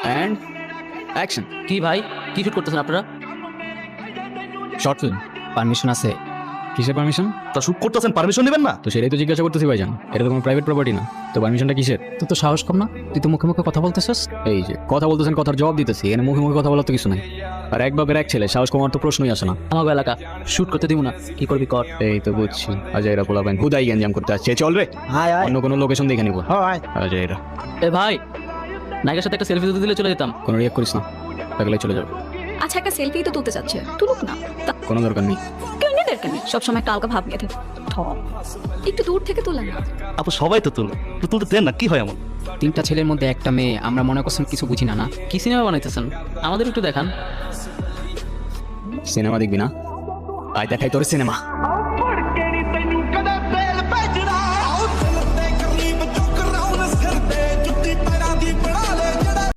And action. কি ভাই, কি শুট করতেছেন আপনারা? Short film. পারমিশন আছে? কিসের পারমিশন? তা শুট করতেছেন, পারমিশন নেবেন না? তো সেটাই তো জিজ্ঞাসা করতেছি ভাইজান, এটা তো কোনো প্রাইভেট প্রপার্টি না, তো পারমিশনটা কিসের? তুই তো সাহস কম না, তুই তো মুখে মুখে কথা বলতেছিস। এই যে কথা বলতেছেন, কথার জবাব দিতেছি, এখানে মুখে মুখে কথা বলার তো কিছু নাই। আর এক বাপের এক ছেলে, সাহস কমার তো প্রশ্নই আসে না। আমাকে এলাকা শুট করতে দিব না, কি করবি কর। এই তো বুঝছি, আজয়রা পোলাবেন হুদাই গ্যাঞ্জাম করতে আসছে। চল রে, অন্য কোনো লোকেশন দেখে নিবো। আজয়রা এ ভাই, নায়িকার সাথে একটা সেলফি তুলতে দিলে চলে যেতাম। কোনো রিয়াক্ট করিস না, তাহলে চলে যাবো। আচ্ছা, একটা সেলফি তো তুলতে চাচ্ছে, তুলুক না। কোনো দরকার নেই। কেউ নেই দরকার নেই, সবসময় একটা আলগা ভাব নিয়ে থাকে। একটু দূর থেকে তোলা না। আপু সবাই তো তুলো, তো তুলতে দেন না, কি হয় এমন? 3টা ছেলের মধ্যে একটা মেয়ে, আমরা মনে করছেন কিছু বুঝি না। না কি সিনেমা বানাইতেছেন, আমাদের একটু দেখান। সিনেমা দেখবি না? আয় দেখাই তোর সিনেমা।